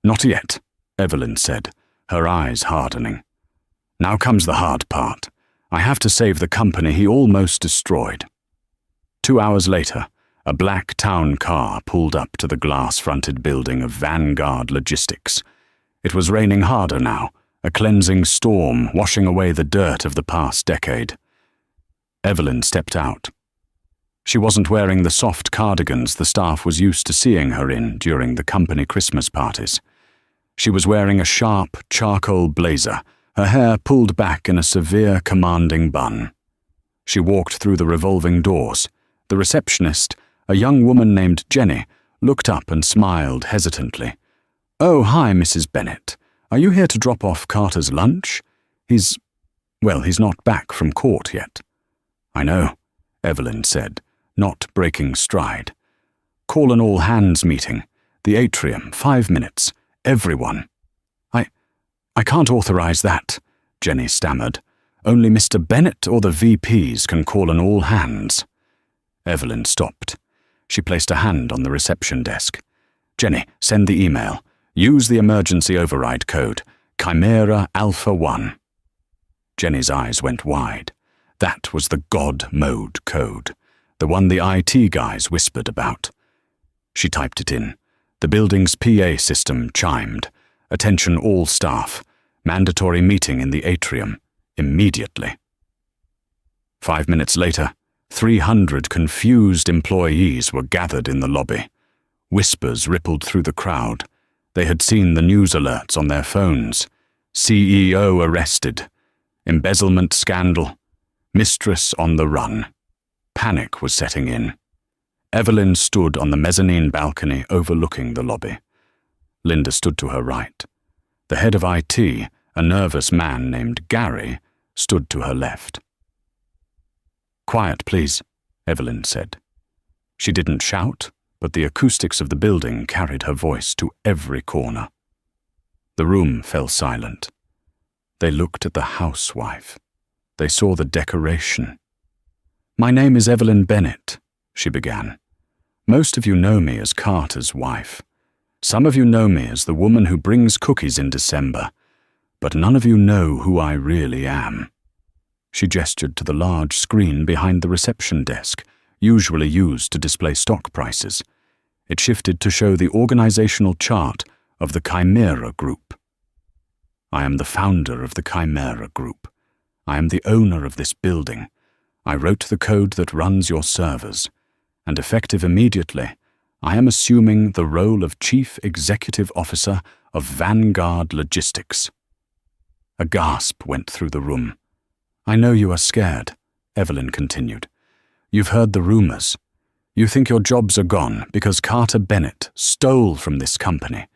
"Not yet," Evelyn said, her eyes hardening. "Now comes the hard part. I have to save the company he almost destroyed." 2 hours later, a black town car pulled up to the glass-fronted building of Vanguard Logistics. It was raining harder now, a cleansing storm washing away the dirt of the past decade. Evelyn stepped out. She wasn't wearing the soft cardigans the staff was used to seeing her in during the company Christmas parties. She was wearing a sharp charcoal blazer, her hair pulled back in a severe, commanding bun. She walked through the revolving doors. The receptionist, a young woman named Jenny, looked up and smiled hesitantly. "Oh, hi, Mrs. Bennett. Are you here to drop off Carter's lunch? He's not back from court yet." "I know," Evelyn said, not breaking stride. "Call an all-hands meeting. The atrium, 5 minutes. Everyone." I can't authorize that," Jenny stammered. "Only Mr. Bennett or the VPs can call an all-hands." Evelyn stopped. She placed a hand on the reception desk. "Jenny, send the email. Use the emergency override code, Chimera Alpha 1. Jenny's eyes went wide. That was the God mode code, the one the IT guys whispered about. She typed it in. The building's PA system chimed. "Attention all staff. Mandatory meeting in the atrium. Immediately." 5 minutes later, 300 confused employees were gathered in the lobby. Whispers rippled through the crowd. They had seen the news alerts on their phones. CEO arrested. Embezzlement scandal. Mistress on the run. Panic was setting in. Evelyn stood on the mezzanine balcony overlooking the lobby. Linda stood to her right. The head of IT, a nervous man named Gary, stood to her left. "Quiet, please," Evelyn said. She didn't shout, but the acoustics of the building carried her voice to every corner. The room fell silent. They looked at the housewife. They saw the decoration. "My name is Evelyn Bennett," she began. "Most of you know me as Carter's wife. Some of you know me as the woman who brings cookies in December, but none of you know who I really am." She gestured to the large screen behind the reception desk, usually used to display stock prices. It shifted to show the organizational chart of the Chimera Group. "I am the founder of the Chimera Group. I am the owner of this building. I wrote the code that runs your servers, and effective immediately, I am assuming the role of Chief Executive Officer of Vanguard Logistics." A gasp went through the room. "I know you are scared," Evelyn continued. "You've heard the rumors. You think your jobs are gone because Carter Bennett stole from this company.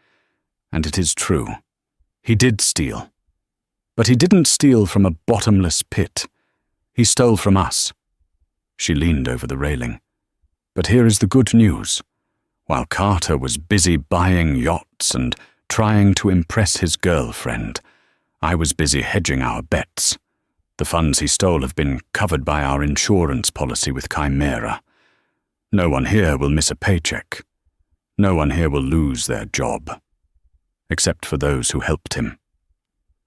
And it is true. He did steal. But he didn't steal from a bottomless pit. He stole from us." She leaned over the railing. "But here is the good news. While Carter was busy buying yachts and trying to impress his girlfriend, I was busy hedging our bets. The funds he stole have been covered by our insurance policy with Chimera. No one here will miss a paycheck. No one here will lose their job. Except for those who helped him."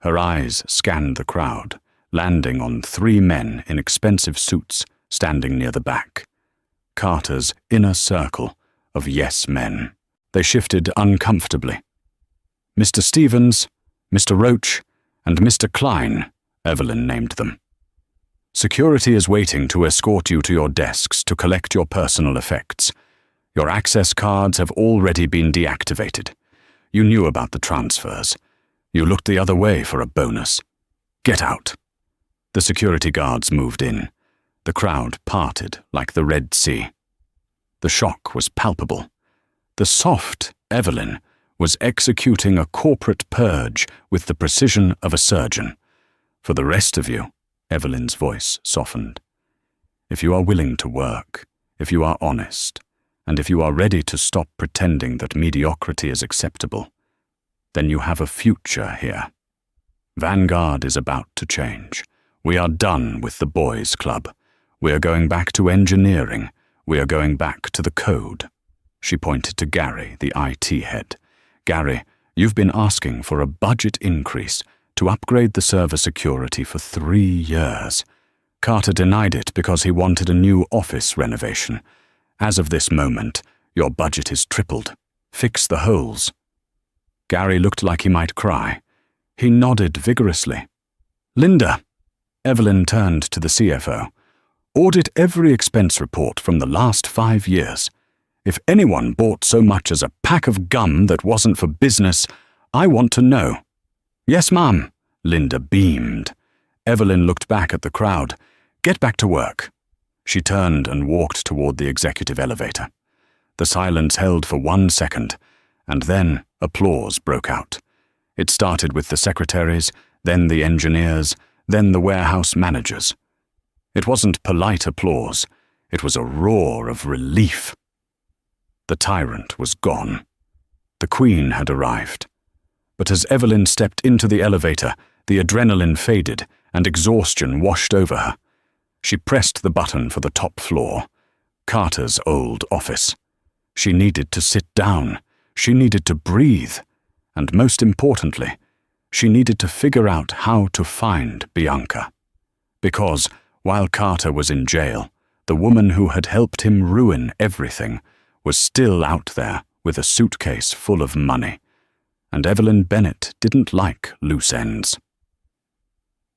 Her eyes scanned the crowd, landing on 3 men in expensive suits standing near the back. Carter's inner circle of yes men. They shifted uncomfortably. "Mr. Stevens, Mr. Roach, and Mr. Klein," Evelyn named them. "Security is waiting to escort you to your desks to collect your personal effects. Your access cards have already been deactivated. You knew about the transfers. You looked the other way for a bonus. Get out." The security guards moved in. The crowd parted like the Red Sea. The shock was palpable. The soft Evelyn was executing a corporate purge with the precision of a surgeon. "For the rest of you," Evelyn's voice softened, "if you are willing to work, if you are honest, and if you are ready to stop pretending that mediocrity is acceptable, then you have a future here. Vanguard is about to change. We are done with the boys' club. We are going back to engineering. We are going back to the code." She pointed to Gary, the IT head. "Gary, you've been asking for a budget increase to upgrade the server security for 3 years. Carter denied it because he wanted a new office renovation. As of this moment, your budget is tripled. Fix the holes." Gary looked like he might cry. He nodded vigorously. "Linda," Evelyn turned to the CFO, Audit every expense report from the last 5 years. If anyone bought so much as a pack of gum that wasn't for business, I want to know." "Yes, ma'am." Linda beamed. Evelyn looked back at the crowd. "Get back to work." She turned and walked toward the executive elevator. The silence held for 1 second, and then applause broke out. It started with the secretaries, then the engineers, then the warehouse managers. It wasn't polite applause. It was a roar of relief. The tyrant was gone. The Queen had arrived. But as Evelyn stepped into the elevator, the adrenaline faded and exhaustion washed over her. She pressed the button for the top floor, Carter's old office. She needed to sit down. She needed to breathe. And most importantly, she needed to figure out how to find Bianca. Because, while Carter was in jail, the woman who had helped him ruin everything was still out there with a suitcase full of money. And Evelyn Bennett didn't like loose ends.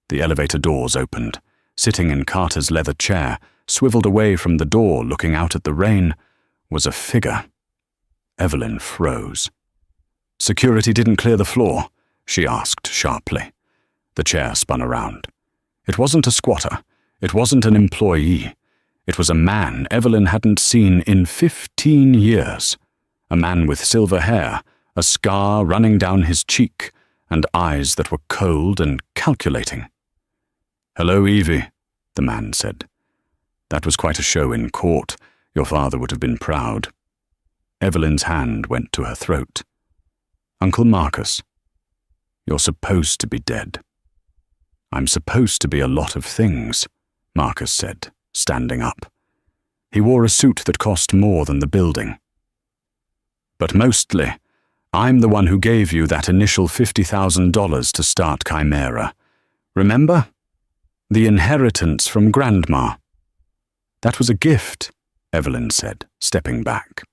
The elevator doors opened. Sitting in Carter's leather chair, swiveled away from the door looking out at the rain, was a figure. Evelyn froze. "Security didn't clear the floor?" she asked sharply. The chair spun around. It wasn't a squatter. It wasn't an employee. It was a man Evelyn hadn't seen in 15 years. A man with silver hair, a scar running down his cheek, and eyes that were cold and calculating. "Hello, Evie," the man said. "That was quite a show in court. Your father would have been proud." Evelyn's hand went to her throat. "Uncle Marcus, you're supposed to be dead." "I'm supposed to be a lot of things," Marcus said, standing up. He wore a suit that cost more than the building. "But mostly, I'm the one who gave you that initial $50,000 to start Chimera. Remember? The inheritance from Grandma." "That was a gift," Evelyn said, stepping back.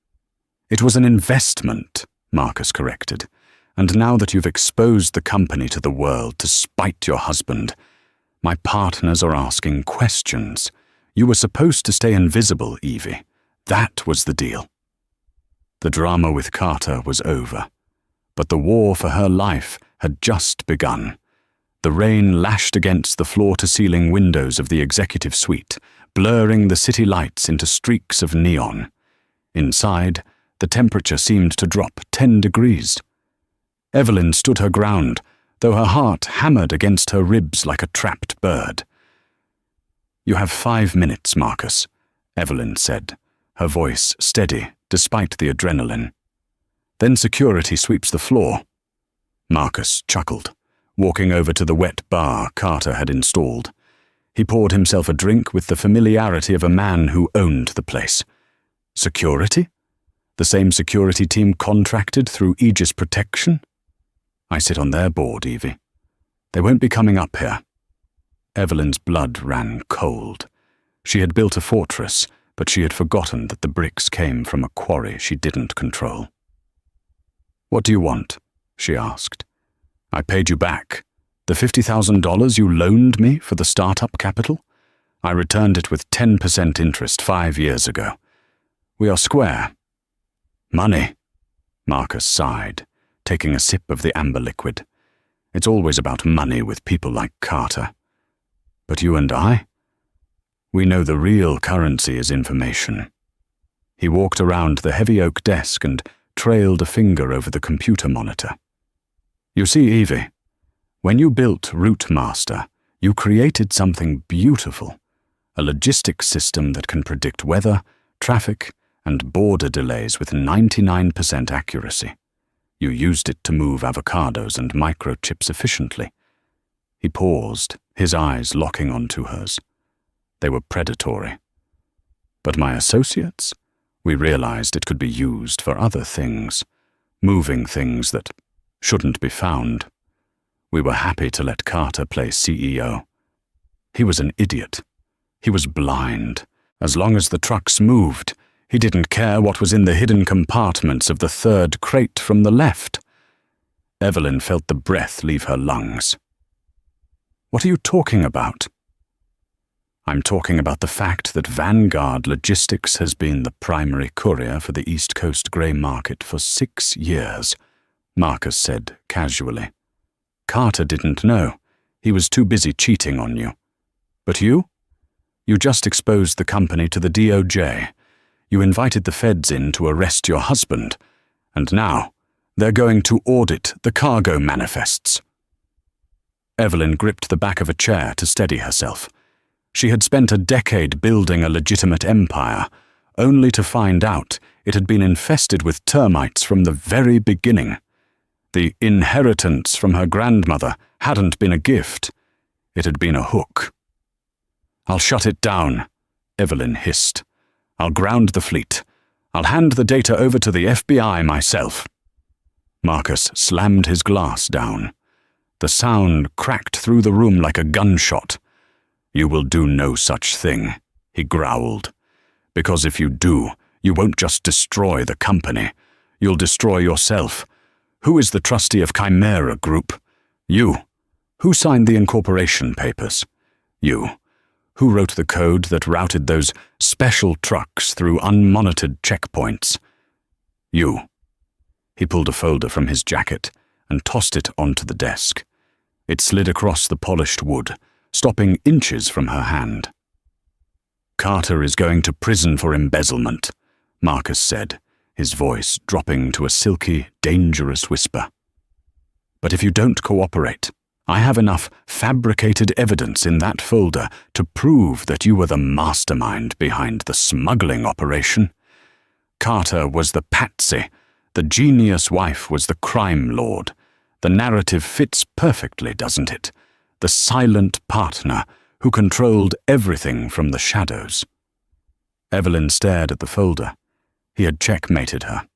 "It was an investment," Marcus corrected. "And now that you've exposed the company to the world to spite your husband, my partners are asking questions. You were supposed to stay invisible, Evie. That was the deal." The drama with Carter was over, but the war for her life had just begun. The rain lashed against the floor-to-ceiling windows of the executive suite, blurring the city lights into streaks of neon. Inside, the temperature seemed to drop 10 degrees. Evelyn stood her ground, though her heart hammered against her ribs like a trapped bird. "You have 5 minutes, Marcus," Evelyn said, her voice steady despite the adrenaline. "Then security sweeps the floor." Marcus chuckled, walking over to the wet bar Carter had installed. He poured himself a drink with the familiarity of a man who owned the place. "Security? The same security team contracted through Aegis Protection? I sit on their board, Evie. They won't be coming up here." Evelyn's blood ran cold. She had built a fortress, but she had forgotten that the bricks came from a quarry she didn't control. "What do you want?" she asked. "I paid you back. The $50,000 you loaned me for the startup capital? I returned it with 10% interest 5 years ago. We are square." "Money," Marcus sighed, taking a sip of the amber liquid. "It's always about money with people like Carter. But you and I? We know the real currency is information." He walked around the heavy oak desk and trailed a finger over the computer monitor. "You see, Evie, when you built Routemaster, you created something beautiful, a logistics system that can predict weather, traffic, and border delays with 99% accuracy. You used it to move avocados and microchips efficiently." He paused, his eyes locking onto hers. They were predatory. "But my associates? We realized it could be used for other things, moving things that shouldn't be found. We were happy to let Carter play CEO. He was an idiot. He was blind. As long as the trucks moved, he didn't care what was in the hidden compartments of the third crate from the left." Evelyn felt the breath leave her lungs. "What are you talking about?" I'm talking about the fact that Vanguard Logistics has been the primary courier for the East Coast grey market for 6 years, Marcus said casually. Carter didn't know. He was too busy cheating on you. But you? You just exposed the company to the DOJ. You invited the feds in to arrest your husband. And now, they're going to audit the cargo manifests. Evelyn gripped the back of a chair to steady herself. She had spent a decade building a legitimate empire, only to find out it had been infested with termites from the very beginning. The inheritance from her grandmother hadn't been a gift. It had been a hook. "I'll shut it down," Evelyn hissed. "I'll ground the fleet. I'll hand the data over to the FBI myself." Marcus slammed his glass down. The sound cracked through the room like a gunshot. "You will do no such thing," he growled. "Because if you do, you won't just destroy the company. You'll destroy yourself. Who is the trustee of Chimera Group? You. Who signed the incorporation papers? You. Who wrote the code that routed those special trucks through unmonitored checkpoints? You." He pulled a folder from his jacket and tossed it onto the desk. It slid across the polished wood, stopping inches from her hand. "Carter is going to prison for embezzlement," Marcus said, his voice dropping to a silky, dangerous whisper. "But if you don't cooperate, I have enough fabricated evidence in that folder to prove that you were the mastermind behind the smuggling operation. Carter was the patsy. The genius wife was the crime lord. The narrative fits perfectly, doesn't it? The silent partner who controlled everything from the shadows." Evelyn stared at the folder. He had checkmated her.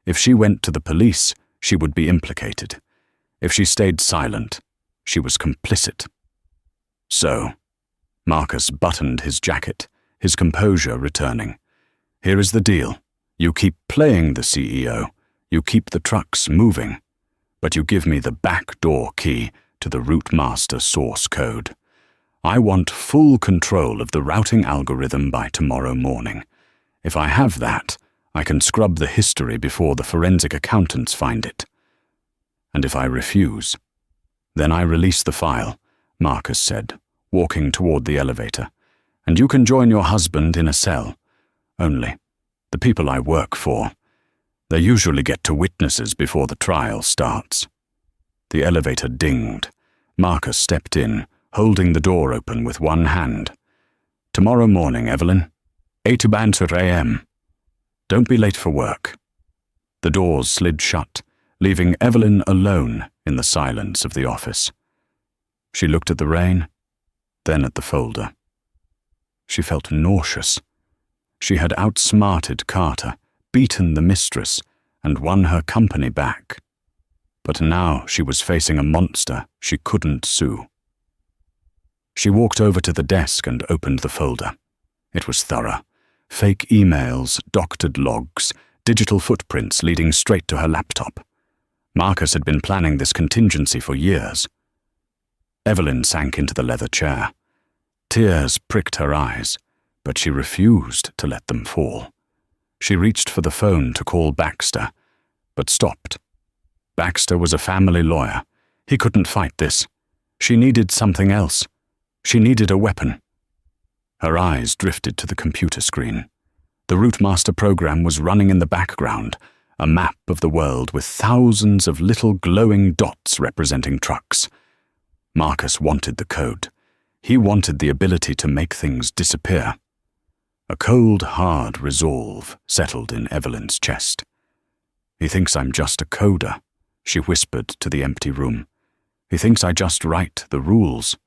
If she went to the police, she would be implicated. If she stayed silent, she was complicit. "So," Marcus buttoned his jacket, his composure returning. "Here is the deal. You keep playing the CEO. You keep the trucks moving. But you give me the backdoor key to the route master source code. I want full control of the routing algorithm by tomorrow morning. If I have that, I can scrub the history before the forensic accountants find it. And if I refuse, then I release the file," Marcus said, walking toward the elevator. "And you can join your husband in a cell. Only, the people I work for, they usually get to witnesses before the trial starts." The elevator dinged. Marcus stepped in, holding the door open with one hand. "Tomorrow morning, Evelyn. 8 a.m. Don't be late for work." The doors slid shut, leaving Evelyn alone in the silence of the office. She looked at the rain, then at the folder. She felt nauseous. She had outsmarted Carter, beaten the mistress, and won her company back. But now she was facing a monster she couldn't sue. She walked over to the desk and opened the folder. It was thorough. Fake emails, doctored logs, digital footprints leading straight to her laptop. Marcus had been planning this contingency for years. Evelyn sank into the leather chair. Tears pricked her eyes, but she refused to let them fall. She reached for the phone to call Baxter, but stopped. Baxter was a family lawyer. He couldn't fight this. She needed something else. She needed a weapon. Her eyes drifted to the computer screen. The Routemaster program was running in the background, a map of the world with thousands of little glowing dots representing trucks. Marcus wanted the code. He wanted the ability to make things disappear. A cold, hard resolve settled in Evelyn's chest. "He thinks I'm just a coder," she whispered to the empty room. "He thinks I just write the rules."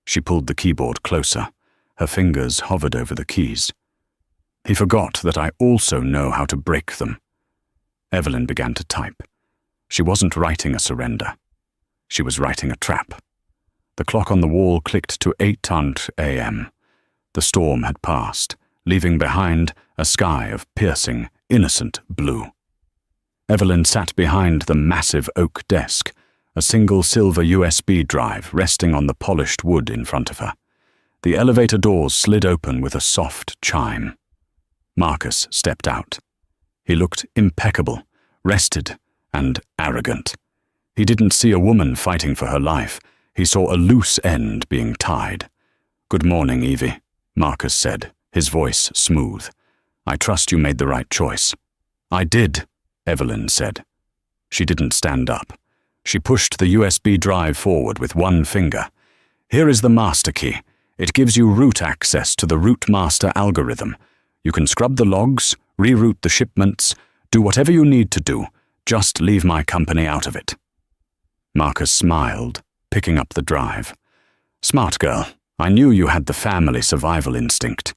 She pulled the keyboard closer. Her fingers hovered over the keys. "He forgot that I also know how to break them." Evelyn began to type. She wasn't writing a surrender. She was writing a trap. The clock on the wall clicked to 8 a.m. The storm had passed, leaving behind a sky of piercing, innocent blue. Evelyn sat behind the massive oak desk, a single silver USB drive resting on the polished wood in front of her. The elevator doors slid open with a soft chime. Marcus stepped out. He looked impeccable, rested, and arrogant. He didn't see a woman fighting for her life. He saw a loose end being tied. "Good morning, Evie," Marcus said, his voice smooth. "I trust you made the right choice." "I did," Evelyn said. She didn't stand up. She pushed the USB drive forward with one finger. "Here is the master key. It gives you root access to the route master algorithm. You can scrub the logs, reroute the shipments, do whatever you need to do. Just leave my company out of it." Marcus smiled, picking up the drive. "Smart girl. I knew you had the family survival instinct."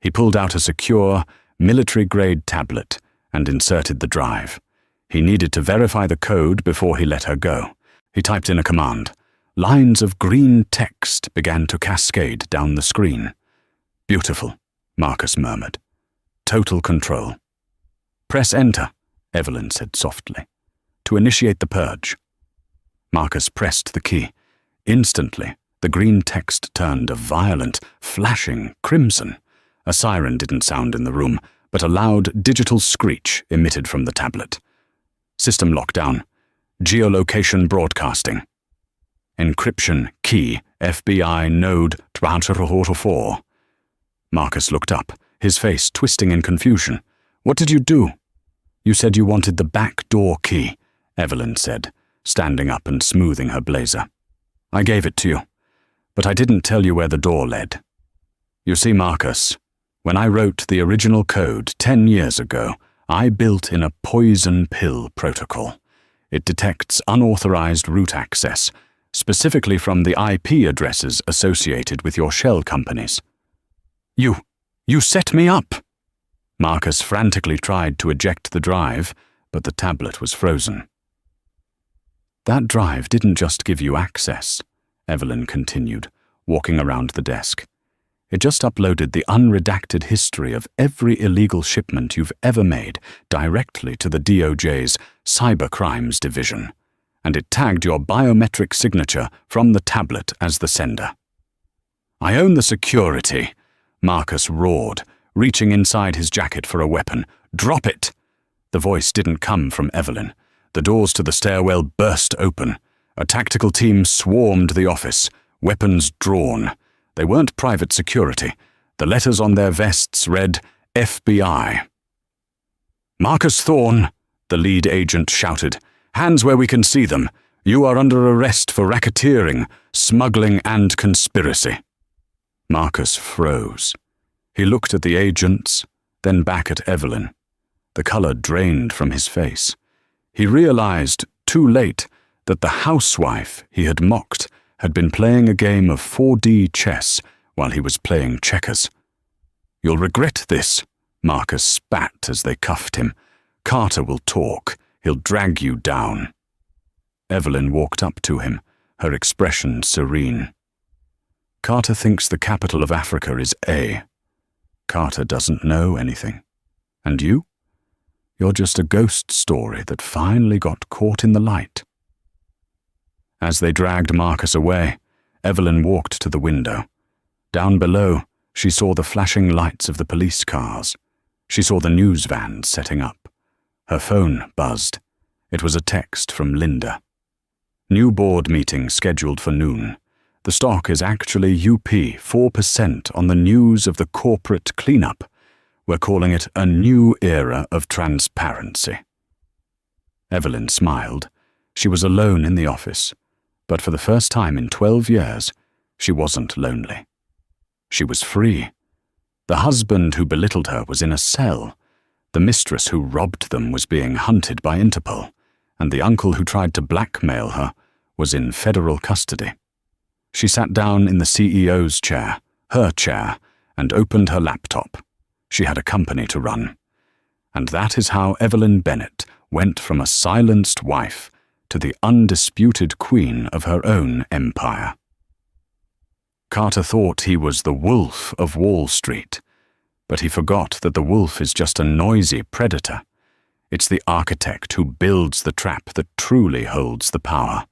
He pulled out a secure, military-grade tablet and inserted the drive. He needed to verify the code before he let her go. He typed in a command. Lines of green text began to cascade down the screen. "Beautiful," Marcus murmured. "Total control." "Press enter," Evelyn said softly, "to initiate the purge." Marcus pressed the key. Instantly, the green text turned a violent, flashing crimson. A siren didn't sound in the room, but a loud digital screech emitted from the tablet. "System lockdown. Geolocation broadcasting. Encryption key FBI node 204. Marcus looked up, his face twisting in confusion. "What did you do?" "You said you wanted the back door key," Evelyn said, standing up and smoothing her blazer. "I gave it to you, but I didn't tell you where the door led. You see, Marcus, when I wrote the original code 10 years ago, I built in a poison pill protocol. It detects unauthorized route access, specifically from the IP addresses associated with your shell companies." You set me up!" Marcus frantically tried to eject the drive, but the tablet was frozen. "That drive didn't just give you access," Evelyn continued, walking around the desk. "It just uploaded the unredacted history of every illegal shipment you've ever made directly to the DOJ's Cybercrimes Division, and it tagged your biometric signature from the tablet as the sender." "I own the security," Marcus roared, reaching inside his jacket for a weapon. "Drop it!" The voice didn't come from Evelyn. The doors to the stairwell burst open. A tactical team swarmed the office, weapons drawn. They weren't private security. The letters on their vests read FBI. "Marcus Thorne," the lead agent shouted. "Hands where we can see them. You are under arrest for racketeering, smuggling, and conspiracy." Marcus froze. He looked at the agents, then back at Evelyn. The color drained from his face. He realized, too late, that the housewife he had mocked had been playing a game of 4D chess while he was playing checkers. "You'll regret this," Marcus spat as they cuffed him. "Carter will talk. He'll drag you down." Evelyn walked up to him, her expression serene. "Carter thinks the capital of Africa is A. Carter doesn't know anything. And you? You're just a ghost story that finally got caught in the light." As they dragged Marcus away, Evelyn walked to the window. Down below, she saw the flashing lights of the police cars. She saw the news vans setting up. Her phone buzzed. It was a text from Linda. "New board meeting scheduled for noon. The stock is actually UP 4% on the news of the corporate cleanup. We're calling it a new era of transparency." Evelyn smiled. She was alone in the office, but for the first time in 12 years, she wasn't lonely. She was free. The husband who belittled her was in a cell. The mistress who robbed them was being hunted by Interpol, and the uncle who tried to blackmail her was in federal custody. She sat down in the CEO's chair, her chair, and opened her laptop. She had a company to run. And that is how Evelyn Bennett went from a silenced wife to the undisputed queen of her own empire. Carter thought he was the wolf of Wall Street, but he forgot that the wolf is just a noisy predator. It's the architect who builds the trap that truly holds the power.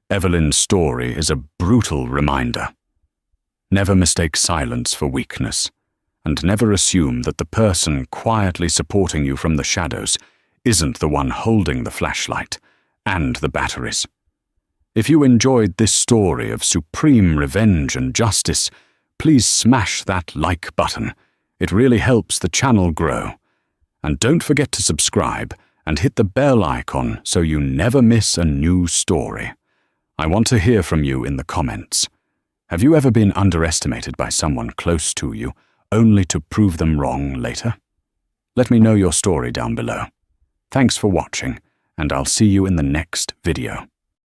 Evelyn's story is a brutal reminder. Never mistake silence for weakness, and never assume that the person quietly supporting you from the shadows isn't the one holding the flashlight and the batteries. If you enjoyed this story of supreme revenge and justice, please smash that like button. It really helps the channel grow. And don't forget to subscribe and hit the bell icon so you never miss a new story. I want to hear from you in the comments. Have you ever been underestimated by someone close to you, only to prove them wrong later? Let me know your story down below. Thanks for watching, and I'll see you in the next video.